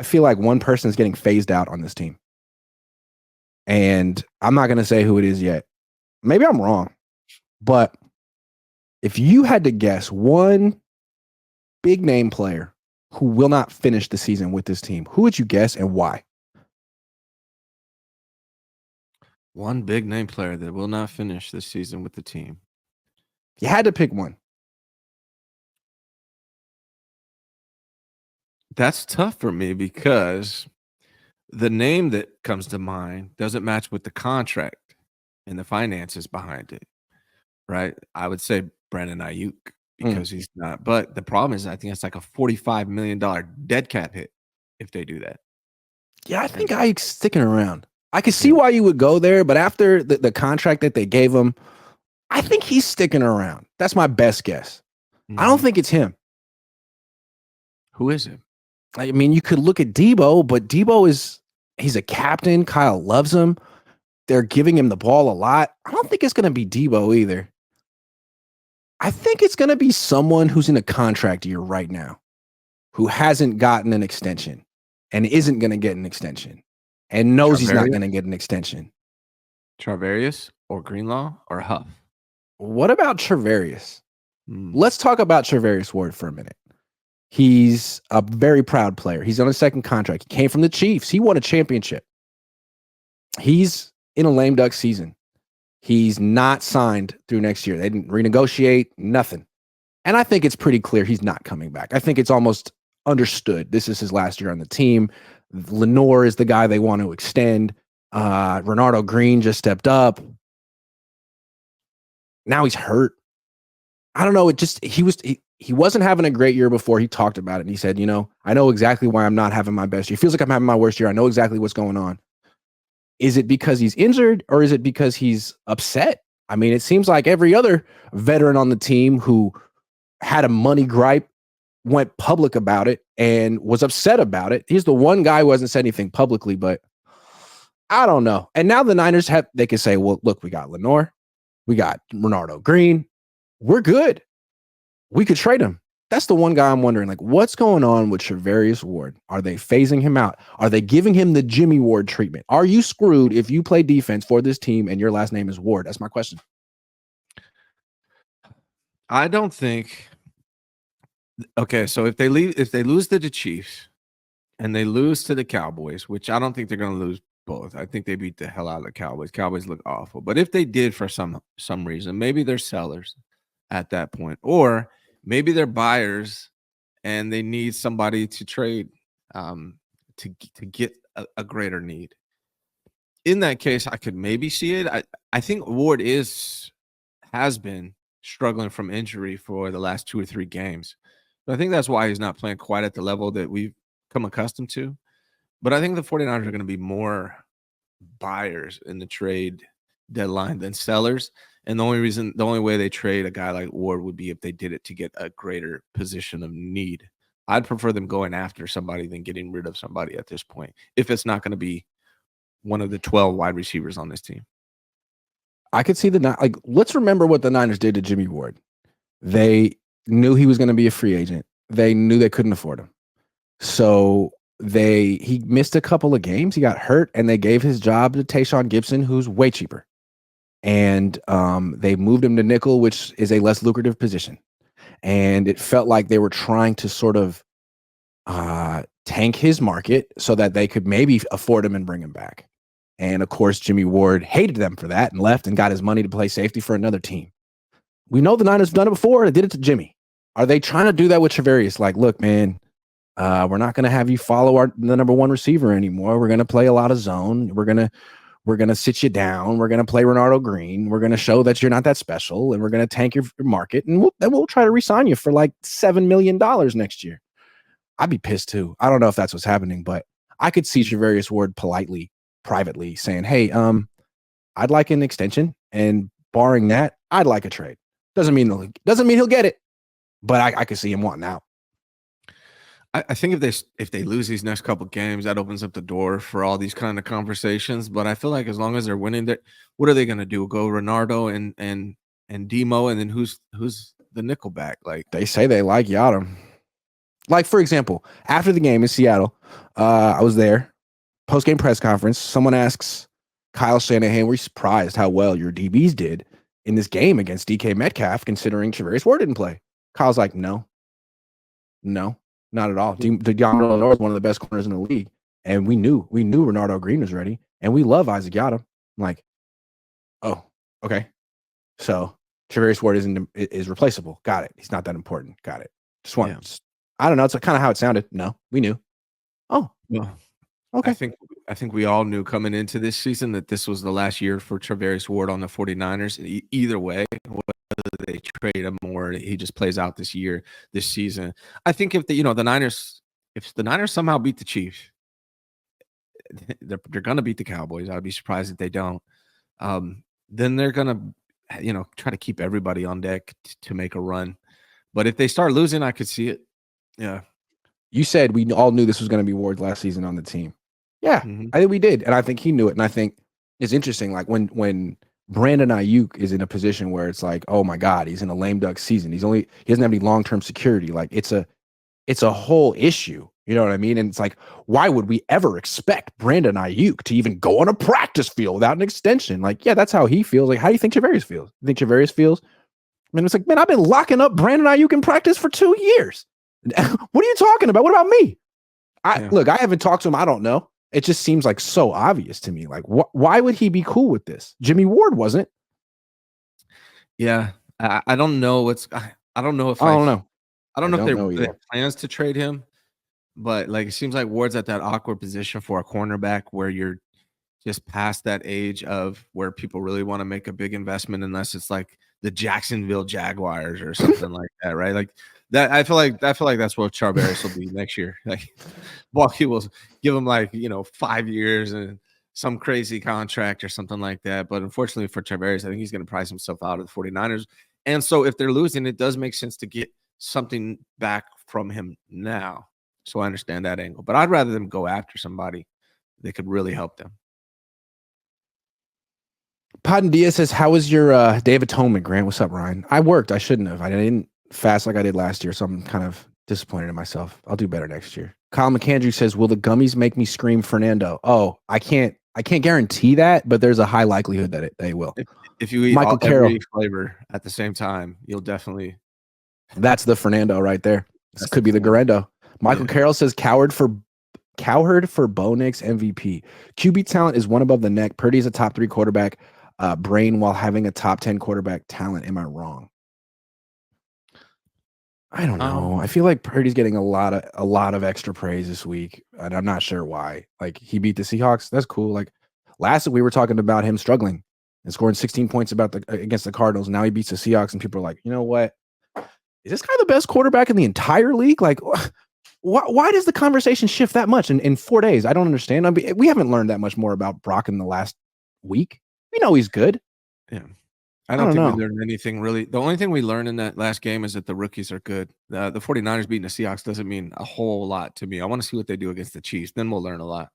I feel like one person is getting phased out on this team. And I'm not going to say who it is yet. Maybe I'm wrong. But if you had to guess one big name player who will not finish the season with this team, who would you guess and why? One big name player that will not finish this season with the team. You had to pick one. That's tough for me because the name that comes to mind doesn't match with the contract and the finances behind it, right? I would say Brandon Ayuk because he's not. But the problem is I think it's like a $45 million dead cap hit if they do that. Yeah, I think Ayuk's sticking around. I can see why you would go there, but after the contract that they gave him, I think he's sticking around. That's my best guess. I don't think it's him. Who is it? I mean, you could look at Debo, but he's a captain. Kyle loves him. They're giving him the ball a lot. I don't think it's going to be Debo either. I think it's going to be someone who's in a contract year right now, who hasn't gotten an extension and isn't going to get an extension and knows he's not going to get an extension. Charvarius or Greenlaw or Huff? What about Charvarius? Let's talk about Charvarius Ward for a minute. He's a very proud player. He's on a second contract. He came from the Chiefs. He won a championship. He's in a lame duck season. He's not signed through next year. They didn't renegotiate, nothing. And I think it's pretty clear he's not coming back. I think it's almost understood. This is his last year on the team. Lenore is the guy they want to extend. Renardo Green just stepped up. Now he's hurt. I don't know. He wasn't having a great year before. He talked about it and he said, I know exactly why I'm not having my best year. It feels like I'm having my worst year. I know exactly what's going on. Is it because he's injured or is it because he's upset? I mean, it seems like every other veteran on the team who had a money gripe went public about it and was upset about it. He's the one guy who hasn't said anything publicly, but I don't know. And now the Niners they can say, well, look, we got Lenore. We got Renardo Green. We're good. We could trade him. That's the one guy I'm wondering, like, what's going on with Charvarius Ward? Are they phasing him out? Are they giving him the Jimmy Ward treatment? Are you screwed if you play defense for this team and your last name is Ward? That's my question. I don't think. Okay, so if they lose to the Chiefs and they lose to the Cowboys, which I don't think they're going to lose both. I think they beat the hell out of the Cowboys. Cowboys look awful. But if they did for some reason, maybe they're sellers at that point. Or maybe they're buyers and they need somebody to trade to get a greater need. In that case, I could maybe see it. I think Ward has been struggling from injury for the last 2 or 3 games. So I think that's why he's not playing quite at the level that we've come accustomed to. But I think the 49ers are going to be more buyers in the trade deadline than sellers. And the only way they trade a guy like Ward would be if they did it to get a greater position of need. I'd prefer them going after somebody than getting rid of somebody at this point, if it's not going to be one of the 12 wide receivers on this team. I could see let's remember what the Niners did to Jimmy Ward. They knew he was going to be a free agent. They knew they couldn't afford him. So he missed a couple of games. He got hurt, and they gave his job to Tayshaun Gibson, who's way cheaper. And they moved him to nickel, which is a less lucrative position. And it felt like they were trying to sort of tank his market so that they could maybe afford him and bring him back. And, of course, Jimmy Ward hated them for that and left and got his money to play safety for another team. We know the Niners have done it before. They did it to Jimmy. Are they trying to do that with Charvarius? Like, look, man, we're not going to have you follow the number one receiver anymore. We're going to play a lot of zone. We're going to sit you down. We're going to play Renardo Green. We're going to show that you're not that special, and we're going to tank your market, and we'll try to re-sign you for like $7 million next year. I'd be pissed too. I don't know if that's what's happening, but I could see Charvarius Ward politely, privately saying, hey, I'd like an extension, and barring that, I'd like a trade. Doesn't mean he'll get it, but I could see him wanting out. I think if they lose these next couple games, that opens up the door for all these kind of conversations. But I feel like as long as they're winning, what are they going to do? Go Renardo and Demo, and then who's the nickelback? Like they say they like Yadam. Like, for example, after the game in Seattle, I was there, post-game press conference. Someone asks Kyle Shanahan, were you surprised how well your DBs did in this game against DK Metcalf, considering Charvarius Ward didn't play? Kyle's like, no, not at all. DeAndre Lenore is one of the best corners in the league. And we knew Renardo Green was ready, and we love Isaac Yiadom. I'm like, oh, okay. So Charvarius Ward is replaceable. Got it. He's not that important. Got it. I don't know. It's kind of how it sounded. No, we knew. Oh, Well, okay. I think we all knew coming into this season that this was the last year for Charvarius Ward on the 49ers. Either way, whether they trade him or he just plays out this season. I think if the Niners somehow beat the Chiefs, they're going to beat the Cowboys. I'd be surprised if they don't. Then they're going to, try to keep everybody on deck to make a run. But if they start losing, I could see it. Yeah. You said we all knew this was going to be Ward's last season on the team. Yeah, I think we did. And I think he knew it. And I think it's interesting. Like when Brandon Ayuk is in a position where it's like, oh my God, he's in a lame duck season. He doesn't have any long-term security. Like it's a whole issue. You know what I mean? And it's like, why would we ever expect Brandon Ayuk to even go on a practice field without an extension? Like, yeah, that's how he feels. Like, how do you think Charvarius feels? You think Charvarius feels? I mean, it's like, man, I've been locking up Brandon Ayuk in practice for 2 years. What are you talking about? What about me? Look, I haven't talked to him. I don't know. It just seems like so obvious to me. Like, why would he be cool with this? Jimmy Ward wasn't. Yeah, I don't know. I don't know if I don't know. I don't know if they have plans to trade him, but like it seems like Ward's at that awkward position for a cornerback where you're just past that age of where people really want to make a big investment unless it's like the Jacksonville Jaguars or something like that, right? Like that. I feel like that's what Charvarius will be next year. Like Bucky will give him 5 years and some crazy contract or something like that. But unfortunately for Charvarius, I think he's going to price himself out of the 49ers. And so if they're losing, it does make sense to get something back from him now. So I understand that angle. But I'd rather them go after somebody that could really help them. Podden Diaz says, how was your Day of Atonement, Grant? What's up, Ryan? I worked. I shouldn't have. I didn't fast like I did last year, so I'm kind of disappointed in myself. I'll do better next year. Kyle McAndrew says, will the gummies make me scream Fernando? Oh, I can't guarantee that, but there's a high likelihood that they will. If you eat every flavor at the same time, you'll definitely. That's the Fernando right there. This could be the Garendo. Michael Carroll says, Cowherd for Bo Nix MVP. QB talent is one above the neck. Purdy is a top 3 quarterback brain while having a top 10 quarterback talent. Am I wrong? I don't know. I feel like Purdy's getting a lot of extra praise this week, and I'm not sure why. Like, he beat the Seahawks. That's cool. Like last week we were talking about him struggling and scoring 16 points against the Cardinals. Now he beats the Seahawks, and people are like, you know what? Is this guy the best quarterback in the entire league? Like, why does the conversation shift that much in 4 days? I don't understand. I mean, we haven't learned that much more about Brock in the last week. We know he's good. Yeah. I don't think we learned anything really. The only thing we learned in that last game is that the rookies are good. The 49ers beating the Seahawks doesn't mean a whole lot to me. I want to see what they do against the Chiefs. Then we'll learn a lot.